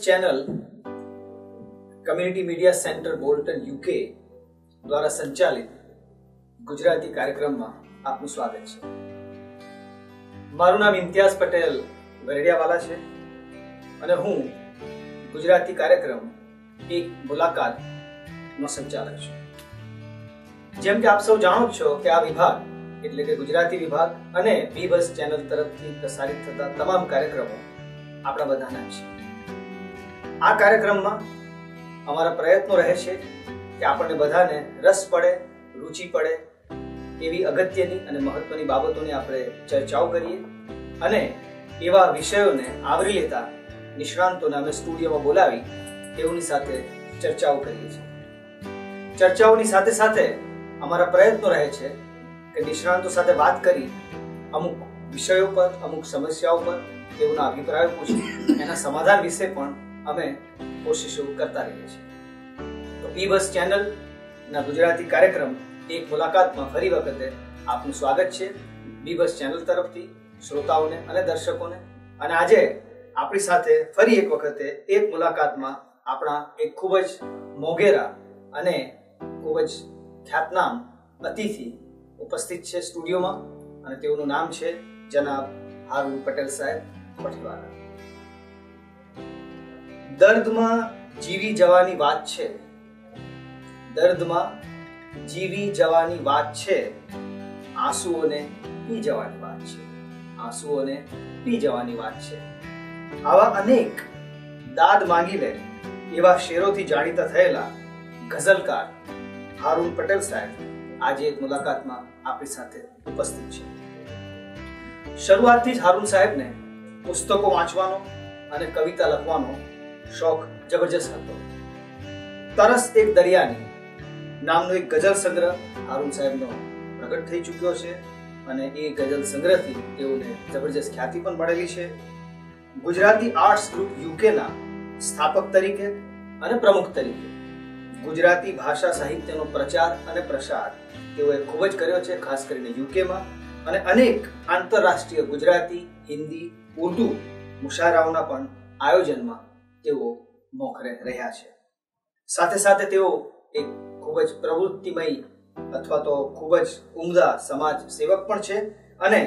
Channel community media centre Bolton UK દ્વારા સંચાલિત ગુજરાતી કાર્યક્રમમાં આપનું સ્વાગત છે. મારું નામ ઇમ્તિયાઝ પટેલ ગરડિયાવાલા છે અને હું ગુજરાતી કાર્યક્રમ એક મુલાકાતનો સંચાલક છું. જેમ કે આપ સૌ જાણો છો કે આ વિભાગ એટલે કે ગુજરાતી વિભાગ અને બીબસ ચેનલ તરફથી પ્રસારિત થતા તમામ કાર્યક્રમો આપણા બધાના છે. આ કાર્યક્રમમાં અમારા પ્રયત્નો રહે છે કે આપણને બધાને રસ પડે, રુચિ પડે એવી અગત્યની અને મહત્વની બાબતોની આપણે ચર્ચાઓ કરીએ અને એવા વિષયોને આવરી લેતા નિષ્ણાંતોને અમે સ્ટુડિયોમાં બોલાવી તેઓની સાથે ચર્ચાઓ કરીએ છીએ. ચર્ચાઓની સાથે સાથે અમારા પ્રયત્નો રહે છે કે નિષ્ણાંતો સાથે વાત કરી અમુક વિષયો પર, અમુક સમસ્યાઓ પર તેઓના અભિપ્રાયો પૂછી એના સમાધાન વિશે પણ અમે કોશિશો કરતા રહીએ છીએ. તો બીબસ ચેનલ ના ગુજરાતી કાર્યક્રમ એક મુલાકાતમાં ફરી વખતે આપનું સ્વાગત છે બીબસ ચેનલ તરફથી શ્રોતાઓને અને દર્શકોને. અને આજે આપણી સાથે ફરી એક વખતે એક મુલાકાતમાં આપણા એક ખૂબ જ મોગેરા અને ખૂબ જ ખ્યાતનામ અતિથિ ઉપસ્થિત છે સ્ટુડિયોમાં અને તેઓનું નામ છે જનાબ હારૂન પટેલ સાહેબ પઠીવાલા. દર્દમાં જીવી જવાની વાત છે, દર્દમાં જીવી જવાની વાત છે, આંસુઓને પી જવાની વાત છે, આંસુઓને પી જવાની વાત છે. આવા અનેક દાદ માંગી લે એવા શેરોથી જાણીતા થયેલા ગઝલકાર હારૂન પટેલ સાહેબ આજે એક મુલાકાતમાં આપણી સાથે ઉપસ્થિત છે. શરૂઆતથી જ હારૂન સાહેબને પુસ્તકો વાંચવાનો અને કવિતા લખવાનો શોખ જબરજસ્ત હતો. તરસ એક દરિયાની નામનો એક ગઝલ સંગ્રહ હારૂન સાહેબનો પ્રગટ થઈ ચૂક્યો છે અને એ ગઝલ સંગ્રહથી તેઓને જબરજસ્ત ખ્યાતિ પણ મળેલી છે. ગુજરાતી આર્ટ્સ ગ્રુપ યુકેના સ્થાપક તરીકે અને પ્રમુખ તરીકે ગુજરાતી ભાષા સાહિત્યનો પ્રચાર અને પ્રસાર તેઓએ ખૂબ જ કર્યો છે, ખાસ કરીને યુકેમાં, અને અનેક આંતરરાષ્ટ્રીય ગુજરાતી, હિન્દી, ઉર્દુ મુશાયરાઓના પણ આયોજનમાં તેઓ મોખરે રહ્યા છે. સાથે સાથે તેઓ એક ખૂબ જ પ્રવૃત્તિમય અથવા તો ખૂબ જ ઉમદા સમાજ સેવક પણ છે અને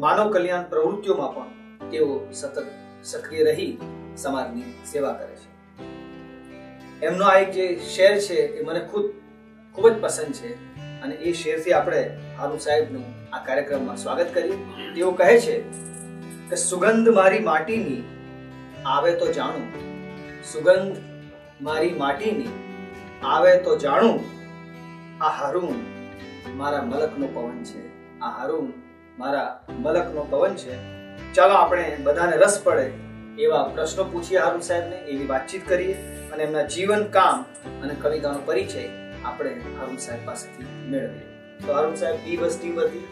માનવ કલ્યાણ પ્રવૃત્તિઓમાં પણ તેઓ સતત સક્રિય રહી સમાજની સેવા કરે છે. એમનો આ એક જે શેર છે એ મને ખૂબ જ પસંદ છે અને એ શેરથી આપણે હારૂન સાહેબનું આ કાર્યક્રમમાં સ્વાગત કરીએ. તેઓ કહે છે કે સુગંધ મારી માટીની આવે તો જાણું, સુગંધ મારી માટીની આવે તો જાણું, આ હારૂન મારા મલકનો પવન છે, આ હારૂન મારા મલકનો પવન છે. ચાલો આપણે બધાને રસ પડે એવા પ્રશ્નો પૂછીએ હારૂન સાહેબને, એવી વાતચીત કરીએ અને એમના જીવન, કામ અને કવિતાનો પરિચય આપણે હારૂન સાહેબ પાસેથી મેળવીએ. તો હારૂન સાહેબ, બીબસ ટીમ વતી,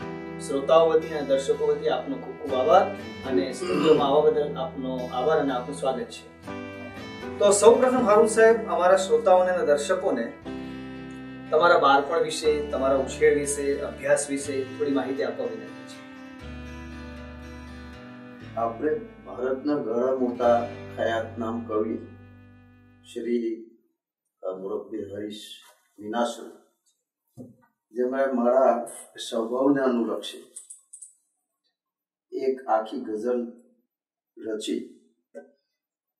શ્રોતાઓ વતી અને દર્શકો વતી આપનો ખૂબ ખૂબ આભાર અને સ્ટુડિયોમાં આવવા બદલ આપનો આભાર અને આપનું સ્વાગત છે. તો સૌપ્રથમ હારૂન સાહેબ, અમારા શ્રોતાઓને અને દર્શકોને તમારા બાળપણ વિશે, તમારા ઉછેર વિશે, અભ્યાસ વિશે થોડી માહિતી આપવા વિનંતી છે. આપણે ભારતના ઘણા મોટા ખ્યાતનામ કવિ શ્રી મુરબ્બી હરીશ મીનાસુ, જેમણે મારા સ્વભાવને અનુલક્ષી એક આખી ગઝલ રચી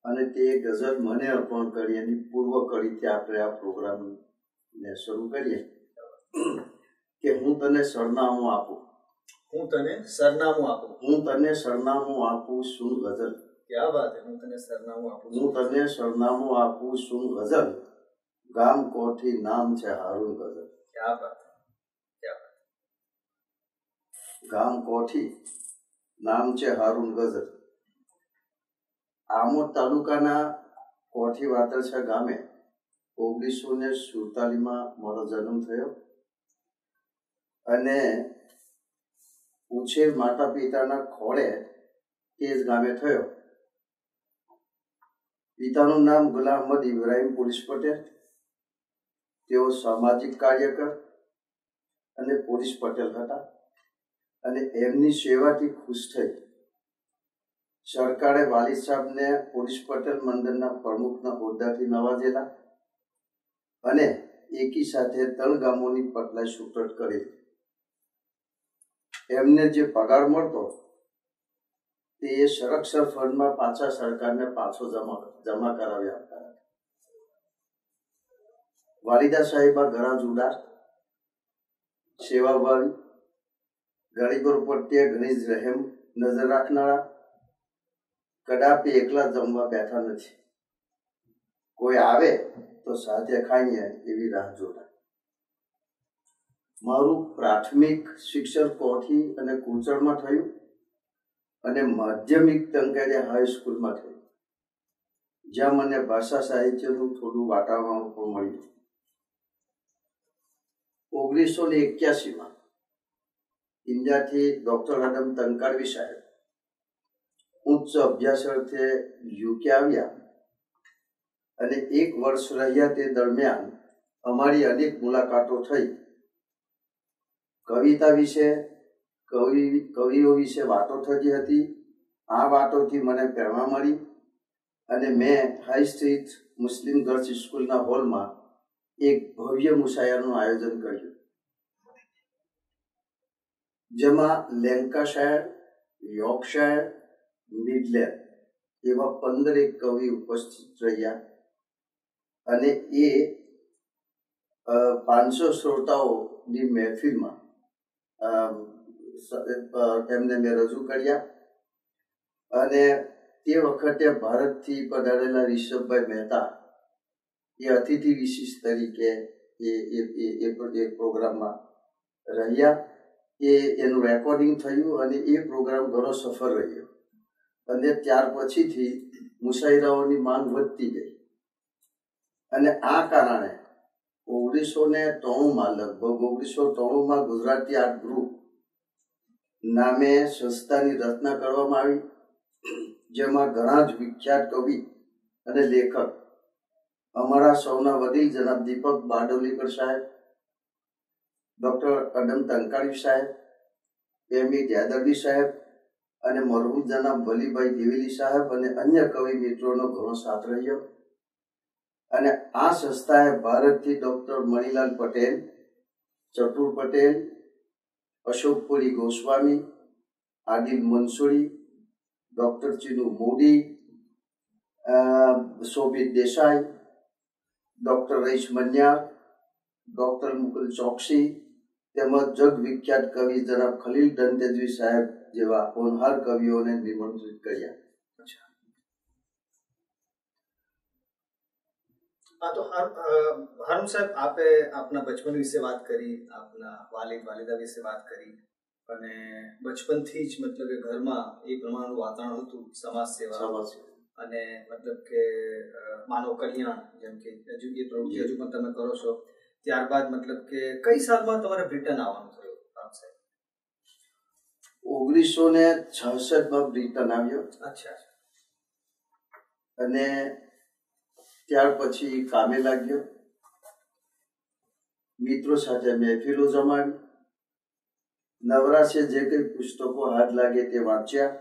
અને તે ગઝલ મને અર્પણ કરી એની પૂર્વ કડીથી આપણે આ પ્રોગ્રામને શરૂ કરીએ કે હું તને સરનામું આપું, હું તને સરનામું આપું, હું તને સરનામું આપું સુન ગઝલ. ક્યા વાત હે, હું તને સરનામું આપું, હું તને સરનામું આપું સુન ગઝલ, ગામ કોઠી નામ છે હારૂન ગઝલ. ક્યા વાત હે, ક્યા વાત. ગામ કોઠી નામ છે હારૂન ગઝલ. આમોદ તાલુકાના કોઠી વાતરછા ગામે 1947 મારો જન્મ થયો અને ઉછેર માતા પિતાના ખોળે તે જ ગામે થયો. પિતાનું નામ ગુલામ અહમદ ઇબ્રાહિમ પોલીસ પટેલ. તેઓ સામાજિક કાર્યકર અને પોલીસ પટેલ હતા અને એમની સેવાથી ખુશ થઈ સરકારે વાલી સાહેબને પોલીસ પટેલ મંડળના પ્રમુખના હોદ્દાથી નવાજેલા અને એકી સાથે 3 ગામોની પટલાઈ છૂટક કરેલી. એમને જે પગાર મળતો તે સંરક્ષણ ફંડમાં પાછા સરકારને પાછો જમા કરાવી આપતા હતા. વાલિદા સાહેબા ઘણા જુદાર, સેવાભાવી, ગરીબો પ્રત્યે ઘણી જ રહેમ નજર રાખનારા, કદાપી એકલા જમવા બેઠા નથી. કોઈ આવે તો સાથે ખાઈએ એવી રાહ જોતા. મારું પ્રાથમિક શિક્ષણ કોઠી અને કુચરમાં થયું અને માધ્યમિક ટંકારિયા હાઈસ્કૂલમાં થયું, જ્યાં મને ભાષા સાહિત્યનું થોડું વાતાવરણ પણ મળ્યું. 1981માં ઇન્ડિયાથી ડોક્ટર અડમ તંકાળવી સાહેબ ઉચ્ચ અભ્યાસ અર્થે યુકે આવ્યા અને 1 વર્ષ રહ્યા. તે દરમિયાન અમારી અનેક મુલાકાતો થઈ. કવિતા વિશે, કવિઓ વિશે વાતો થતી હતી. આ વાતોથી મને પ્રેરણા મળી અને મેં હાઈ સ્ટ્રીટ મુસ્લિમ ગર્લ્સ સ્કૂલના હોલમાં એક ભવ્ય મુશાયરાનું આયોજન કર્યું, જેમાં લેન્કાશાયર, યોર્કશાયર, મિડલેન્ડ એવા 15 કવિ ઉપસ્થિત રહ્યા અને એ 500 શ્રોતાઓની મહેફિલમાં એમને મેં રજૂ કર્યા. અને તે વખતે ભારતથી પધારેલા રિષભભાઈ મહેતા એ અતિથિ વિશેષ તરીકે એ પ્રોગ્રામમાં રહ્યા. એનું રેકોર્ડિંગ થયું અને એ પ્રોગ્રામ ઘણો સફળ રહ્યો. અને ત્યાર પછીથી મુશાયરાઓની માંગ વધતી ગઈ અને આ કારણે 1993માં લગભગ 1993માં ગુજરાતી આર્ટ ગ્રુપ નામે સંસ્થાની રચના કરવામાં આવી, જેમાં ઘણા જ વિખ્યાત કવિ અને લેખક, અમારા સૌના વડીલ જનાબ દીપક બારડોલીકર સાહેબ, ડોક્ટર અડમ તંકાળવી સાહેબ, એમ.એ. જાદવજી સાહેબ અને મરહુમ જનાબ વલીભાઈ દિવેલી સાહેબ અને અન્ય કવિ મિત્રોનો ઘણો સાથ રહ્યો. અને આ સંસ્થાએ ભારતથી ડોક્ટર મણિલાલ પટેલ, ચતુર પટેલ, અશોકપુરી ગોસ્વામી, આદિલ મંસૂરી, ડોક્ટર ચીનુ મોદી, શોભિત દેસાઈ, ડોક્ટર રઈસ મન્યાર, ડોક્ટર મુકુલ ચોકસી તેમજ જગ વિખ્યાત કવિ જનાબ ખલીલ ધનતેજવી સાહેબ જેવા હોનહાર કવિઓને નિમંત્રિત કર્યા. હા, તો હારૂન સાહેબ, આપે આપના બચપન વિશે વાત કરી, આપના વાલિદા વિશે વાત કરી અને બચપનથી જ મતલબ કે ઘરમાં એ પ્રમાણનું વાતાવરણ હતું, સમાજ સેવા અને મતલબ કે માનવ કલ્યાણ, જેમ કે એ પ્રવૃત્તિ હજુ પણ તમે કરો છો. ત્યારબાદ મતલબ કે કઈ સાલમાં તમારે બ્રિટન આવવાનું થયું સાહેબ? 1966માં બ્રિટન આવ્યો. અચ્છા. અને ત્યાર પછી કામે લાગ્યો. મિત્રો સાથે મહેફિલો જમાડી, નવરાશે જે કઈ પુસ્તકો હાથ લાગે તે વાંચ્યા.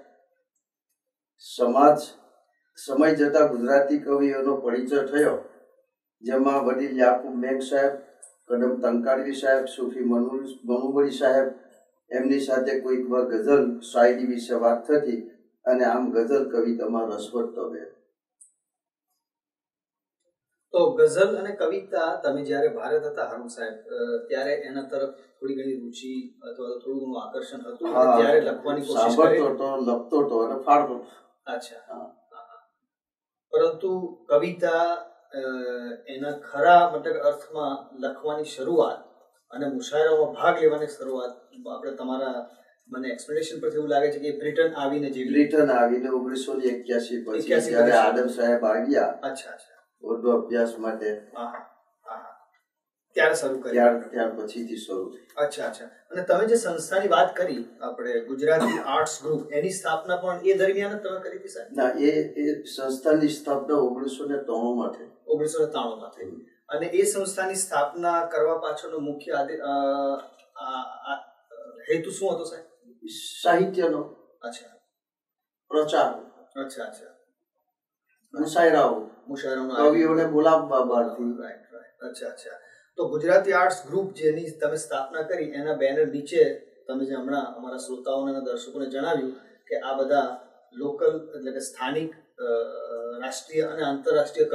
સમય જતા ગુજરાતી કવિઓનો પરિચય થયો, જેમાં વડીલ યાકુબ મેઘ સાહેબ, કદમ તંકાળવી સાહેબ, સૂફી મનુબળી સાહેબ, એમની સાથે કોઈક વાર ગઝલ શાયરી વિશે વાત થતી અને આમ ગઝલ કવિતામાં રસ વધતો ગયો. તો ગઝલ અને કવિતા તમે જ્યારે ભારત હતા હારૂન સાહેબ, ત્યારે એના તરફ થોડી ઘણી રુચિ અથવા થોડું ઘણું આકર્ષણ હતું? ત્યારે લખવાની કોશિશ કરી? સાંભળતો હતો, લખતો હતો અને ફાડતો. અચ્છા. પરંતુ કવિતા એના ખરા મતલબ અર્થમાં લખવાની શરૂઆત અને મુશાયરામાં ભાગ લેવાની શરૂઆત આપણે તમારા મને એક્સપ્લેનેશન પરથી એવું લાગે છે કે બ્રિટન આવીને 1981 પછી જ્યારે આદમ સાહેબ આવ્યા. અચ્છા. ઉર્દુ અભ્યાસ માટે ત્યારે શરૂ કરી? ત્યાર પછીથી શરૂ થઈ. અચ્છા. અને તમે જે સંસ્થાની વાત કરી, આપણે ગુજરાતી આર્ટ્સ ગ્રુપ, એની સ્થાપના પણ એ દરમિયાન તમે કરી હતી સાહેબ? ના, એ સંસ્થાની સ્થાપના 1993માં થઈ. 1993માં થઈ. અને એ સંસ્થાની સ્થાપના કરવા પાછળનો મુખ્ય હેતુ શું હતો સાહેબ? સાહિત્યનો અચ્છા પ્રચાર. અચ્છા અચ્છા મુશાયરાઓ કવિઓને બોલાવવા બહારથી. અચ્છા અચ્છા. તો ગુજરાતી આર્ટ્સ ગ્રુપ જેની તમે સ્થાપના કરી એના બેનર નીચે તમે જે હમણાં અમારા શ્રોતાઓને અને દર્શકોને જણાવ્યું કે આ બધા લોકલ એટલે કે સ્થાનિક રાષ્ટ્રીય અને આંતરરાષ્ટ્રીય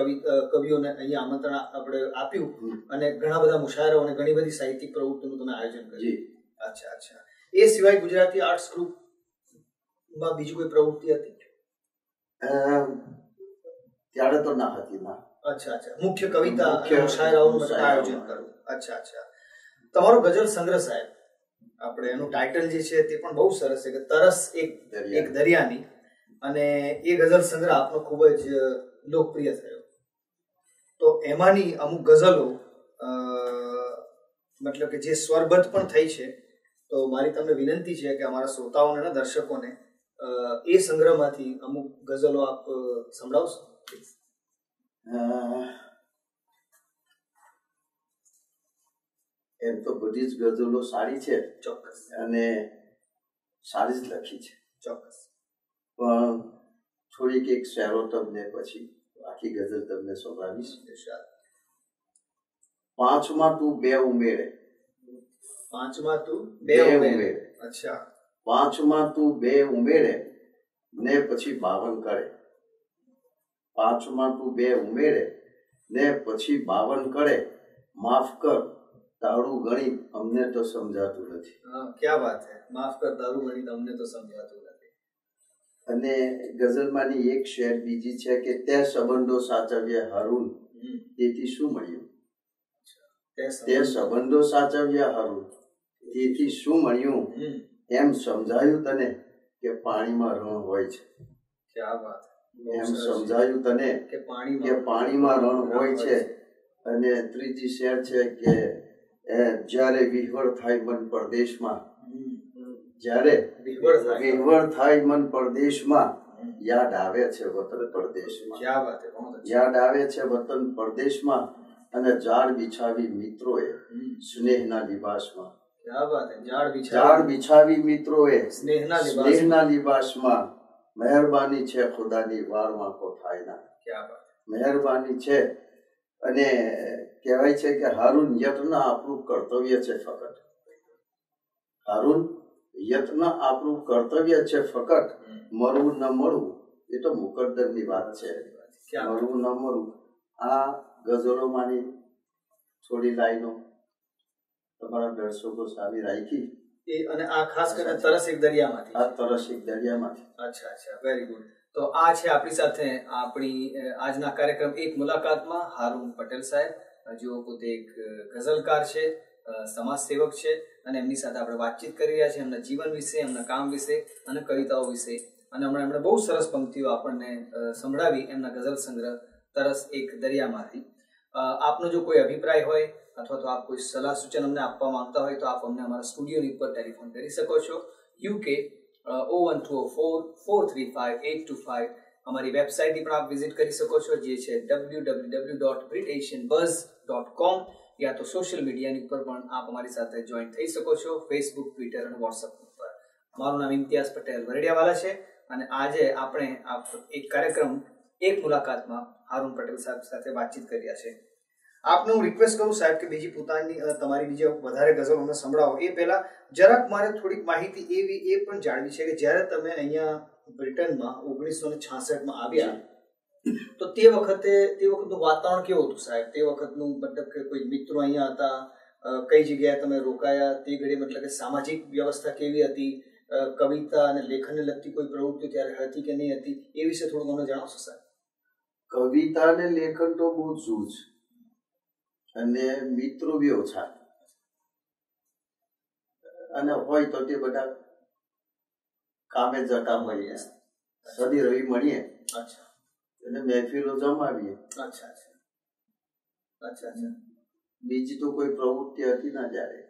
કવિઓને અહીંયા આમંત્રણ આપણે આપ્યું અને ઘણા બધા મુશાયરાઓ અને ઘણી બધી સાહિત્યિક પ્રવૃત્તિનું તમે આયોજન કર્યું. અચ્છા અચ્છા. એ સિવાય ગુજરાતી આર્ટ્સ ગ્રુપમાં બીજી કોઈ પ્રવૃત્તિ હતી? ત્યારે તો ના હતી ના. અચ્છા અચ્છા. મુખ્ય કવિતા મુશાયરાઓનું આયોજન કરવું. અચ્છા અચ્છા. તમારો ગઝલ સંગ્રહ સાહેબ, આપણે એનું ટાઇટલ જે છે તે પણ બહુ સરસ છે કે તરસ એક દરિયાની, અને એ ગઝલ સંગ્રહ આપનો ખૂબ જ લોકપ્રિય થયો. તો એમાંની અમુક ગઝલો મતલબ કે જે સ્વરબદ્ધ પણ થઈ છે, તો મારી તમને વિનંતી છે કે અમારા શ્રોતાઓને અને દર્શકોને એ સંગ્રહમાંથી અમુક ગઝલો આપ સંભળાવશો? એમ તો બધી જ ગઝલો સારી છે. ચોક્કસ. અને સારી જ લખી છે. ચોક્કસ. પણ થોડીક એક શેરો તમને પછી આખી ગઝલ તમને સંભળાવીશ. પાંચમાં તું બે ઉમેરે. પાંચમાં તું બે ઉમેરે. અચ્છા. પાંચમાં તું બે ઉમેરે ને પછી 52 કરે. પાંચમાં તું બે ઉમેરે ને પછી 52 કરે. માફ કર તારું ગણિત અમને તો સમજાતું નથી. ક્યા વાત હે. માફ કર તારું ગણિત અમને તો સમજાતું નથી. અને ગઝલમાંની એક શેર બીજી છે કે તે સંબંધો સાચવ્યા હારૂન તેથી શું મળ્યું. તે સંબંધો સાચવ્યા હારૂન તેથી શું મળ્યું. એમ સમજાયું તને કે પાણીમાં રણ હોય છે. ક્યા વાત. એમ સમજાયું તને કે પાણીમાં રણ હોય છે. અને ત્રીજી શેર છે કે જ્યારે વિહવળ થાય મન પરદેશમાં, જ્યારે વિહવળ થાય મન પરદેશમાં યાદ આવે છે વતન પરદેશમાં. યાદ આવે છે વતન પરદેશમાં અને ઝાડ બિછાવી મિત્રોએ સ્નેહના લિબાસમાં. ઝાડ બિછાવી મિત્રોએ સ્નેહના લિબાસમાં. મહેરબાની છે ખુદાની વારમાં કો થાય ના. મહેરબાની છે. અને કહેવાય છે કે હારૂન યત્ન આપણું કર્તવ્ય છે ફકત. હારૂન યત્ન આપણું કર્તવ્ય છે ફકત. મરવું ન મળવું એ તો મુકદ્દરની વાત છે. મરવું ન મળવું. આ ગઝલોમાંની થોડી લાઈનો તમારા દર્શકો સામે રાખી. અને આ ખાસ કરીને તરસ એક દરિયામાંથી. આ તરસ એક દરિયામાંથી. અચ્છા અચ્છા. Very good. તો આ છે આપણી સાથે આપણી આજના કાર્યક્રમ એક મુલાકાતમાં હારૂન પટેલ સાહેબ, જેઓ પોતે એક ગઝલકાર છે, સમાજ સેવક છે, અને એમની સાથે આપણે વાતચીત કરી રહ્યા છીએ એમના જીવન વિશે, એમના કામ વિશે અને કવિતાઓ વિશે. અને હમણાં એમણે બહુ સરસ પંક્તિઓ આપણને સંભળાવી એમના ગઝલ સંગ્રહ તરસ એક દરિયામાંથી. આપનો જો કોઈ અભિપ્રાય હોય અથવા તો આપ કોઈ સલાહ સૂચન અમને આપવા માંગતા હોય તો આપ અમને અમારા સ્ટુડિયોની ઉપર ટેલિફોન કરી શકો છો. UK 01204358525. અમારી વેબસાઇટની પણ આપ વિઝિટ કરી શકો છો, જે છે www.britasianbuzz.com. યા તો સોશિયલ મીડિયાની ઉપર પણ આપ અમારી સાથે જોઈન થઈ શકો છો, ફેસબુક, ટ્વિટર અને વોટ્સઅપ ઉપર. મારું નામ ઇમ્તિયાઝ પટેલ વરડિયાવાલા છે અને આજે આપણે એક કાર્યક્રમ એક મુલાકાતમાં હારૂન પટેલ સાહેબ સાથે વાતચીત કરી રહ્યા છે. આપને હું રિક્વેસ્ટ કરું સાહેબ કે બીજી પોતાની તમારી બીજી વધારે ગઝલ અમને સંભળાવો એ પહેલા જરાક મારે થોડીક માહિતી એ પણ જાણવી છે કે જ્યારે તમે અહીંયા બ્રિટનમાં 1966માં આવ્યા તો તે વખતનું વાતાવરણ કેવું હતું સાહેબ? તે વખતનું મતલબ કે કોઈ મિત્રો અહીંયા હતા, કઈ જગ્યાએ તમે રોકાયા તે ઘડી, મતલબ કે સામાજિક વ્યવસ્થા કેવી હતી, કવિતા અને લેખનને લગતી કોઈ પ્રવૃત્તિ ત્યારે હતી કે નહીં હતી, એ વિશે થોડું મને જણાવશો સાહેબ? કવિતા અને લેખન તો બહુ જૂજ અને મિત્રો બી ઓછા, અને હોય તો તે બધા કામે જતા મળીએ, શનિ રવિ મળીએ અને મહેફિલો જમાવીએ. બીજી તો કોઈ પ્રવૃત્તિ હતી ના જ્યારે.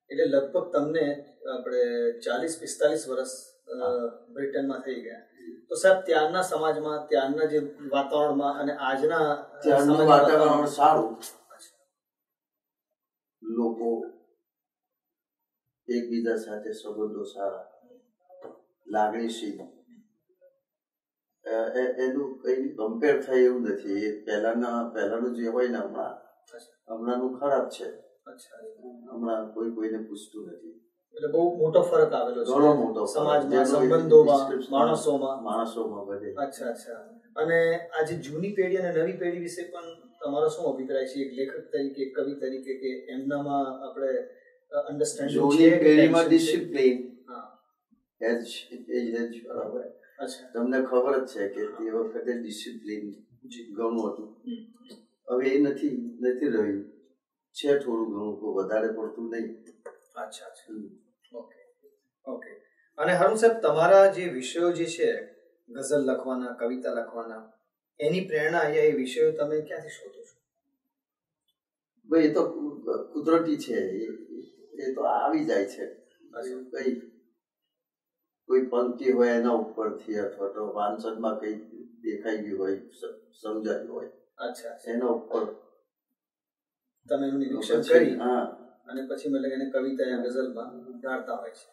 એટલે લગભગ તમને આપણે 40-45 વર્ષ બ્રિટનમાં થઈ ગયા. તો સાહેબ ત્યારના સમાજમાં, ત્યારના જે વાતાવરણમાં અને આજના વાતાવરણ સારું. લોકો એકબીજા સાથે સંબંધો સારા, લાગણીશીલ, એનું કઈ કમ્પેર થાય એવું નથી. એ પહેલાનું જે હોય ને હમણાંનું ખરાબ છે. હમણાં કોઈને પૂછતું નથી. એટલે બહુ મોટો ફરક આવેલો છે. ઘણો મોટો સમાજમાં, સંબંધોમાં, માણસોમાં બધે. અચ્છા. અને આજે જૂની પેઢી અને નવી પેઢી વિશે પણ તમારો શું અભિપ્રાય છે, એક લેખક તરીકે, કવિ તરીકે, કે એમનામાં આપણે અન્ડરસ્ટેન્ડિંગ છે? જૂની પેઢીમાં ડિસિપ્લિન બરાબર. તમને ખબર જ છે કે તે વખતે ડિસિપ્લિન ઘણું હતું. હવે એ નથી રહ્યું. છે થોડું ઘણું, વધારે પડતું નહીં. અચ્છા. ઓકે. અને હારૂન સાહેબ, તમારા જે વિષયો જે છે, ગઝલ લખવાના, કવિતા લખવાના, એની પ્રેરણા એ વિષયો તમે ક્યાંથી શોધો છો? ભાઈ એ તો કુદરતી છે. એ તો આવી જાય છે. કોઈ પંક્તિ હોય એના ઉપરથી, અથવા તો વાંચનમાં કઈ દેખાઈ ગયું હોય, સમજાયું હોય, એના ઉપર તમે એનું નિરીક્ષણ કરી અને પછી મતલબ એને કવિતા યા ગઝલમાં ઢાળતા હોય છે.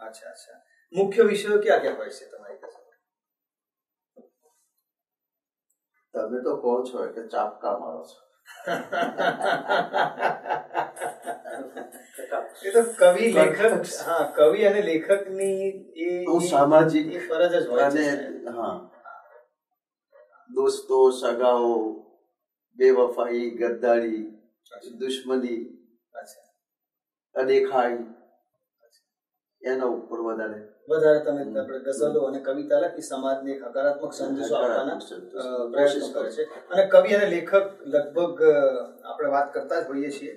અચ્છા. મુખ્ય વિષયો ક્યાં હોય છે તમારી ગઝલ? તમે તો કહો છો કે ચાપકા મારો છો. એ તો કવિ અને લેખકની એ સામાજિક ફરજ જ હોય છે. દોસ્તો, સગાઓ, બેવફાઈ, ગદ્દારી, દુશ્મની, અદેખાઈ, એના ઉપર વધારે તમે આપણે ગઝલો અને કવિતા લખી સમાજને એક હકારાત્મક સંદેશો આપવાના પ્રયત્ન કરે છે. અને કવિ અને લેખક લગભગ આપણે વાત કરતા જ હોઈએ છીએ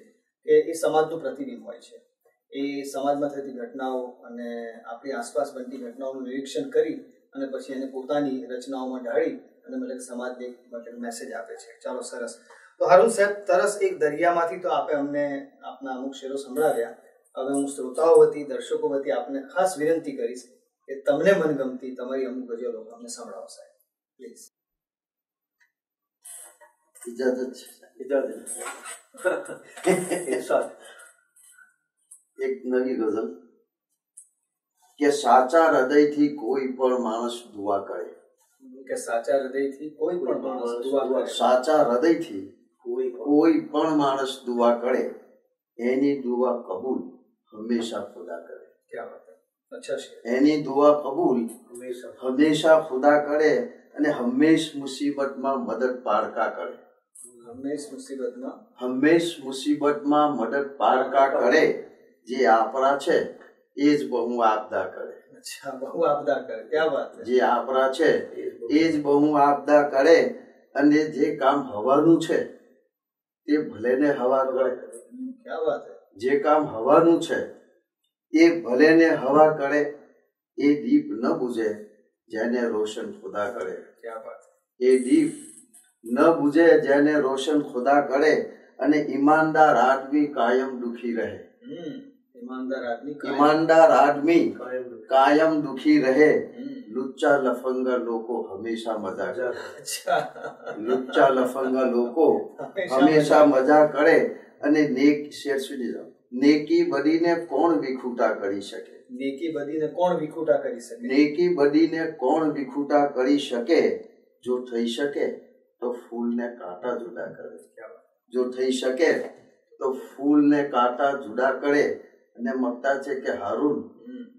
કે એ સમાજનું પ્રતિબિંબ હોય છે. એ સમાજમાં થતી ઘટનાઓ અને આપણી આસપાસ બનતી ઘટનાઓનું નિરીક્ષણ કરી અને પછી એને પોતાની રચનાઓમાં ઢાળી અને મતલબ સમાજને મેસેજ આપે છે. ચાલો, સરસ. તો હારૂન સાહેબ, તરસ એક દરિયામાંથી તો આપે અમને આપના અમુક શેરો સંભળાવ્યા. હવે હું શ્રોતાઓ વતી, દર્શકો વતી આપને ખાસ વિનંતી કરીશ કે તમને મનગમતી તમારી અમુક ગઝલો અમને સંભળાવો સાહેબ, પ્લીઝ. ઇજાજત. એક નવી ગઝલ કે સાચા હૃદયથી કોઈ પણ માણસ દુઆ કરે. કે સાચા હૃદયથી કોઈ પણ માણસ દુઆ કરે. સાચા હૃદયથી કોઈ પણ માણસ દુઆ કરે, એની દુઆ કબૂલ હંમેશા ખુદા કરે. એની દુઆ કબૂલ હંમેશા ખુદા કરે અને હંમેશ મુસીબતમાં મદદ પારકા કરે. હંમેશ મુસીબતમાં મદદ પારકા કરે. જે આપણા છે એ જ બહુ આપદા કરે. જે આપણા છે એ જ બહુ આપદા કરે. અને જે કામ હવાનું છે તે ભલે ને હવા કરે. જે કામ હવાનું છે એ ભલે ને હવા કરે. એ દીપ ન બુઝે જેને રોશન ખુદા કરે. એ દીપ ન બુઝે જેને રોશન ખુદા કરે. અને ઈમાનદાર આદમી કાયમ દુખી રહે. ઈમાનદાર આદમી કાયમ દુખી રહે. લુચ્ચા લફંગા લોકો હંમેશા મજા કરે. લુચ્ચા લફંગા લોકો હંમેશા મજા કરે. અને નેકી બદીને કોણ વિખૂટા કરી શકે. નેકી બદીને કોણ વિખૂટા કરી શકે. નેકી બદીને કોણ વિખૂટા કરી શકે. જો થઈ શકે તો ફૂલને કાંટા જુદા કરે. જો થઈ શકે તો ફૂલને કાંટા જુદા કરે. અને મકતા છે કે હારૂન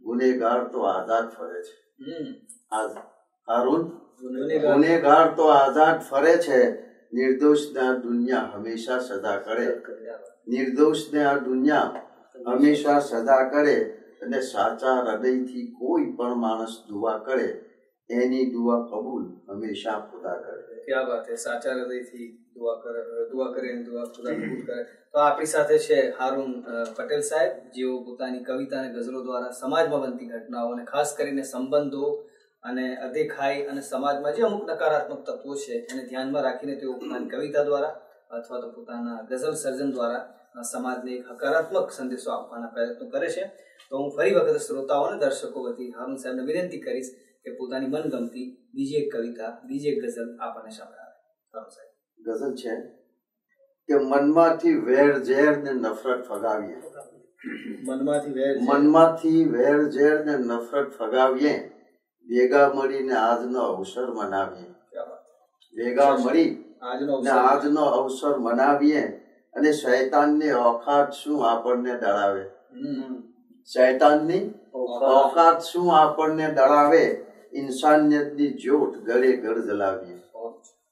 ગુનેગાર તો આઝાદ ફરે છે. હારૂન ગુનેગાર તો આઝાદ ફરે છે. નિર્દોષને આ દુનિયા હંમેશા સજા કરે. નિર્દોષને આ દુનિયા હંમેશા સજા કરે. અને સાચા હૃદયથી કોઈ પણ માણસ દુઆ કરે, એની દુઆ કબૂલ હંમેશા ખુદા કરે. ક્યાં વાત હે. સાચા હૃદયથી દુઆ કરે અને દુઆ ખુદા કબૂલ કરે. તો આપણી સાથે છે હારૂન પટેલ સાહેબ, જેઓ પોતાની કવિતા અને ગઝલો દ્વારા સમાજમાં બનતી ઘટનાઓ અને ખાસ કરીને સંબંધો અને અદેખાઈ અને સમાજમાં જે અમુક નકારાત્મક તત્વો છે એને ધ્યાનમાં રાખીને તેઓ પોતાની કવિતા દ્વારા અથવા તો પોતાના ગઝલ સર્જન દ્વારા સમાજને એક હકારાત્મક સંદેશો આપવાના પ્રયત્નો કરે છે. તો હું ફરી વખત શ્રોતાઓ અને દર્શકો વતી હારૂન સાહેબને વિનંતી કરીશ કે પોતાની મનગમતી બીજી એક કવિતા, બીજી એક ગઝલ આપણને સંભળાવે. હારૂન સાહેબ. ગઝલ છે કે મનમાંથી વેર ઝેર ને નફરત ફગાવીએ. મનમાંથી વેર ઝેર ને નફરત ફગાવીએ. ભેગા મળીને આજનો અવસર મનાવીએ. ક્યાં વાત. ભેગા મળી આજનો ને આજનો અવસર મનાવીએ. અને શૈતાનની ઓકાત શું આપણને ડરાવે? શૈતાનની ઓકાત શું આપણને ડરાવે? ઇન્સાનિયતની જ્યોત ઘરે ઘર જલાવીએ.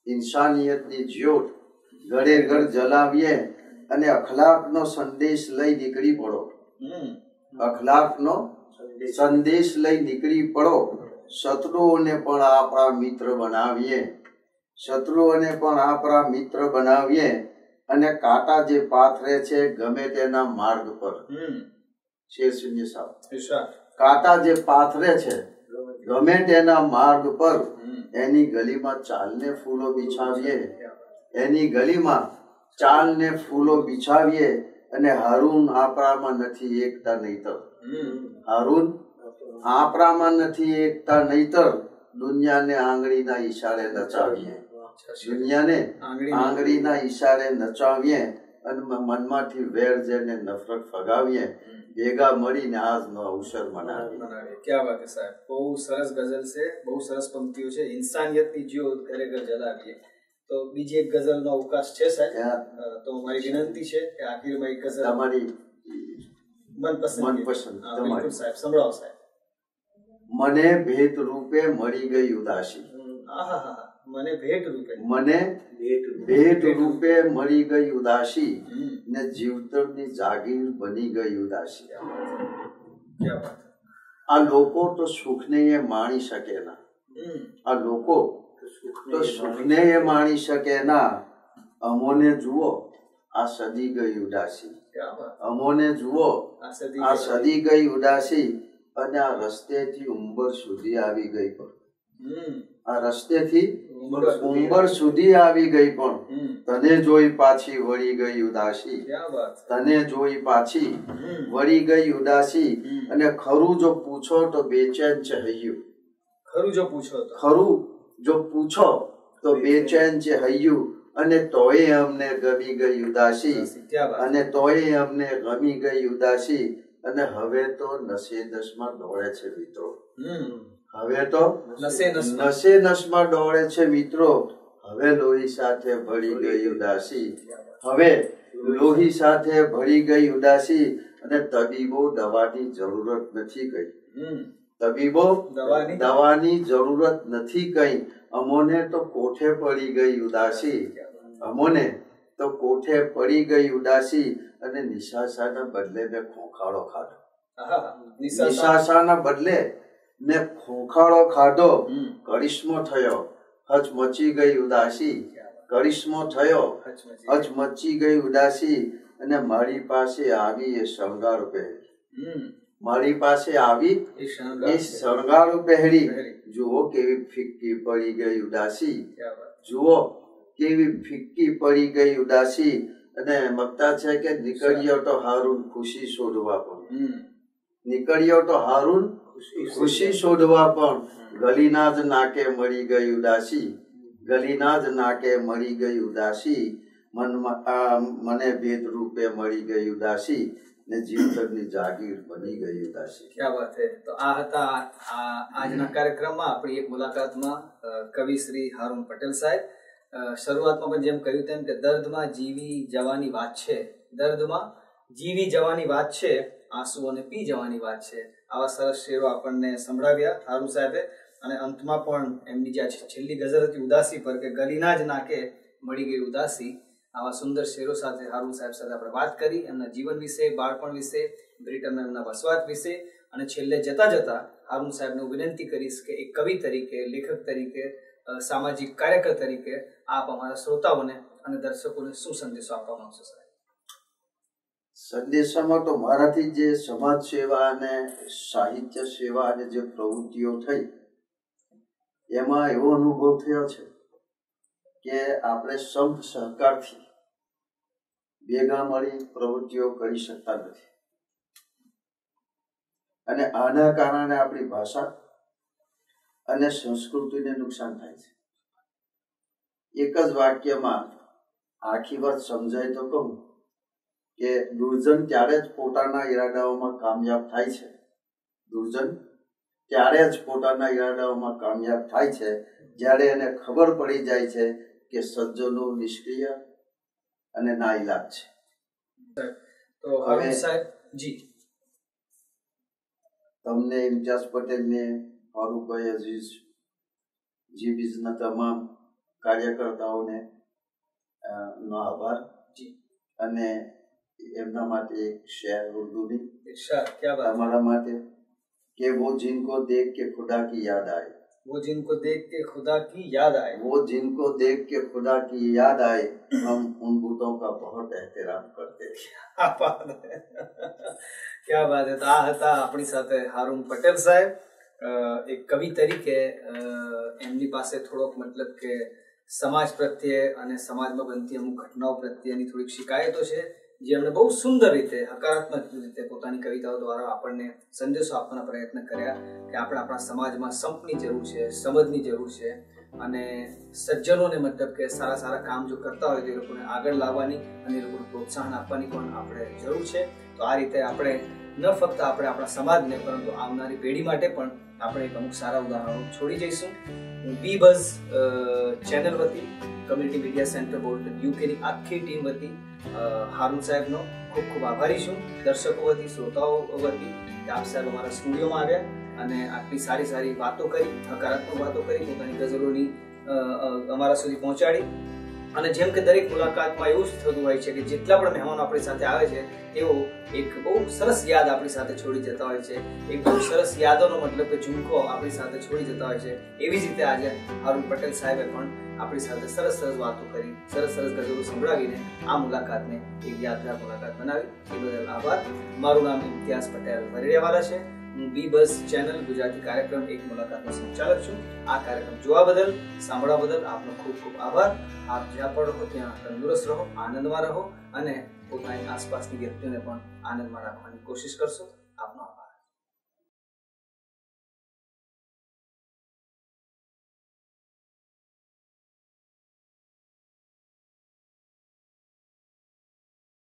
ઇન્સાનિયતની જ્યોત ઘરે ઘર જલાવીએ અને અખલાકનો સંદેશ લઈ નીકળી પડો. અખલાકનો સંદેશ લઈ નીકળી પડો. શત્રુઓને પણ આપણા મિત્ર બનાવીએ. શત્રુઓને પણ આપણા મિત્ર બનાવીએ. અને કાંટા જે પાથરે છે ગમે તેના માર્ગ પર. શેરશૂન્ય સાહેબ, કાંટા જે પાથરે છે ગમે તેના માર્ગ પર એની ગલીમાં ચાલને ફૂલો બિછાવીએ. એની ગલીમાં ચાલને ફૂલો બિછાવીએ. અને હારૂન આપણામાં નથી એકતા નહીતર. હારૂન આપણામાં નથી એકતા નહીતર દુનિયાને આંગળીના ઈશારે નચાવીએ. દુનિયાને આંગળીના ઈશારે નચાવીએ અને મનમાંથી વેર જેને નફરત ફગાવીએ. ભેગા મળીને આજનો અવસર મનાવીએ. ક્યાં વાત છે સાહેબ, બહુ સરસ ગઝલ છે, બહુ સરસ પંક્તિઓ છે. ઇન્સાનિયતની જ્યોત ઘરે ઘર જલાવીએ. તો બીજી એક ગઝલનો અવકાશ છે સાહેબ, તો મારી વિનંતી છે કે આખીરમાં એક ગઝલ તમારી મનપસંદ. બિલકુલ સાહેબ, સંભળાવો સાહેબ. મને ભેટ રૂપે મળી ગઈ ઉદાસી. મને ભેટ રૂપે, મને ભેટ રૂપે મળી ગઈ ઉદાસી ને જીવતરની જાગીર બની ગઈ ઉદાસી. આ લોકો તો સુખને એ માણી શકે ના. આ લોકો તો સુખને એ માણી શકે ના. અમોને જુઓ આ સદી ગઈ ઉદાસી. અમોને જુઓ આ સદી ગઈ ઉદાસી. અને આ રસ્તેથી ઉંબર સુધી આવી ગઈ પણ. આ રસ્તેથી ઉંબર સુધી આવી ગઈ પણ તને જોઈ પાછી વળી ગઈ ઉદાસી. તને જોઈ પાછી વળી ગઈ ઉદાસી. અને ખરું જો પૂછો તો બેચેન છે હૈયું. ખરું જો પૂછો તો, ખરું જો પૂછો તો બેચેન છે હૈયું. અને તોય અમને ગમી ગઈ ઉદાસી. અને તોય અમને ગમી ગઈ ઉદાસી. અને હવે તો નશે નશમાં દોડે છે મિત્રો. હવે તો નશે નશમાં દોડે છે મિત્રો. હવે લોહી સાથે ભળી ગઈ ઉદાસી. હવે લોહી સાથે ભળી ગઈ ઉદાસી. અને તબીબો દવાની જરૂરત નથી કઈ. તબીબો દવાની જરૂરત નથી કઈ. અમોને તો કોઠે પડી ગઈ ઉદાસી. અમોને તો કોઠે પડી ગઈ ઉદાસી. અને નિશાસાના બદલે મેં ખોખાડો ખાધો. નિશાસાના બદલે મેં ખોખાડો ખાધો. કરિશ્મો થયો હચમચી ગઈ ઉદાસી. કરિશ્મો થયો હચમચી ગઈ ઉદાસી. અને મારી પાસે આવી એ શણગાર પહેરી. મારી પાસે આવી એ શણગાર પહેરી. જુઓ કેવી ફિક્કી પડી ગઈ ઉદાસી. જુઓ કેવી ફિક્કી પડી ગઈ ઉદાસી. અને મગતા છે કે નીકળ્યો તો હારૂન ખુશી શોધવા પણ. નીકળ્યો તો હારૂન ખુશી શોધવા પણ. ગલીના જ નાકે મળી ગઈ ઉદાસી. ગલીના જ નાકે મળી ગઈ ઉદાસી. મને ભેદ રૂપે મળી ગઈ ઉદાસી. ને જીવતરની જાગીર બની ગઈ ઉદાસી. ક્યાં વાત છે. તો આ હતા આજના કાર્યક્રમમાં આપણી એક મુલાકાતમાં કવિ શ્રી હારૂન પટેલ સાહેબ. શરૂઆતમાં પણ જેમ કહ્યું તેમ કે દર્દમાં જીવી જવાની વાત છે. દર્દમાં જીવી જવાની વાત છે. આંસુઓને પી જવાની વાત છે. આવા સરસ શેરો આપણને સંભળાવ્યા હારૂન સાહેબે. અને અંતમાં પણ એમની જે છેલ્લી ગઝલ હતી ઉદાસી પર કે ગલીના જ નાકે મળી ગઈ ઉદાસી. આવા સુંદર શેરો સાથે હારૂન સાહેબ સાથે આપણે વાત કરી. એમના જીવન વિશે, બાળપણ વિશે, બ્રિટનમાં એમના વસવાટ વિશે. અને છેલ્લે જતા જતા હારૂન સાહેબને વિનંતી કરીશ કે એક કવિ તરીકે, લેખક તરીકે, સામાજિક કાર્યકર તરીકે આપ અમારા શ્રોતાઓને અને દર્શકોને શું સંદેશો આપવા માંગશો સાહેબ? સંદેશામાં તો મારાથી જે સમાજ સેવા અને સાહિત્ય સેવા અને જે પ્રવૃત્તિઓ થઈ એમાં એવો અનુભવ થયો છે કે આપણે સંપ સહકારથી ભેગા મળી પ્રવૃત્તિઓ કરી શકતા નથી. અને આના કારણે આપણી ભાષા અને સંસ્કૃતિને નુકસાન થાય છે. એક જ વાક્યમાં આખી વાત સમજાય તો કહું કે દુર્જન ત્યારે જ પોતાના ઈરાદાઓમાં કામયાબ થાય છે. દુર્જન ત્યારે જ પોતાના ઈરાદાઓમાં કામયાબ થાય છે, જ્યારે એને ખબર પડી જાય છે કે સજ્જનો નિષ્ક્રિય અને નાઈલાજ છે. તો હવે સાહેબ જી તમને ઇમ્તિયાઝ પટેલને, ફારૂકભાઈ અઝીઝ, જી બીજના તમામ કાર્યકર્તાઓને નો આભાર. અને એમના માટે એક શેર ઉર્દૂની તમારા માટે કે वो जिनको देख के खुदा की याद आए, वो जिनको देख के खुदा की याद आए, वो जिनको देख के खुदा की याद आए, हम उन बूतों का बहुत एहतराम करते हैं. क्या बात है. તો આ હતા આપણી સાથે હારૂન પટેલ સાહેબ. એક કવિ તરીકે એમની પાસે થોડોક મતલબ કે સમાજ પ્રત્યે અને સમાજમાં બનતી અમુક ઘટનાઓ પ્રત્યેની થોડીક શિકાયતો છે, જે એમણે બહુ સુંદર રીતે, હકારાત્મક રીતે પોતાની કવિતાઓ દ્વારા આપણને સંદેશો આપવાના પ્રયત્ન કર્યા કે આપણે આપણા સમાજમાં સંપની જરૂર છે, સમજની જરૂર છે, અને સજ્જનોને મતલબ કે સારા સારા કામ જો કરતા હોય તો એ લોકોને આગળ લાવવાની અને એ લોકોને પ્રોત્સાહન આપવાની પણ આપણે જરૂર છે. તો આ રીતે આપણે ન ફક્ત આપણે આપણા સમાજને પરંતુ આવનારી પેઢી માટે પણ આપણે એક અમુક સારા ઉદાહરણો છોડી જઈશું. હું બી બઝ ચેનલ વતી, કમ્યુનિટી મીડિયા સેન્ટર બોર્ડ યુકેની આખી ટીમ વતી હારૂન સાહેબનો ખૂબ ખૂબ આભારી છું. દર્શકો વતી, શ્રોતાઓ વતી આપ સાહેબ અમારા સ્ટુડિયોમાં આવ્યા અને આટલી સારી સારી વાતો કરી, હકારાત્મક વાતો કરી, પોતાની ગઝલોની અમારા સુધી પહોંચાડી. અને જેમ કે દરેક મુલાકાતમાં એવું જ થતું હોય છે કે જેટલા પણ મહેમાનો આપણી સાથે આવે છે તેઓ એક બહુ સરસ યાદ આપણી સાથે છોડી જતા હોય છે, એક બહુ સરસ યાદોનો મતલબ કે ઝુમકો આપણી સાથે છોડી જતા હોય છે. એવી જ રીતે આજે હારૂન પટેલ સાહેબે પણ આપણી સાથે સરસ સરસ વાતો કરી, સરસ સરસ ગઝલો સંભળાવીને આ મુલાકાતને એક યાદગાર મુલાકાત બનાવી. એ બદલ આભાર. મારું નામ ઇમ્તિયાઝ પટેલ વરેડિયાવાલા છે. હું બી બઝ ચેનલ ગુજરાતી કાર્યક્રમ એક મુલાકાતનો સંચાલક છું. આ કાર્યક્રમ જોવા બદલ, સાંભળવા બદલ આપનો ખૂબ ખૂબ આભાર. આપ જ્યાં પણ રહો ત્યાં તંદુરસ્ત રહો, આનંદમાં રહો અને પોતાની આસપાસની વ્યક્તિઓને પણ આનંદમાં રાખવાની કોશિશ કરશો. આપનો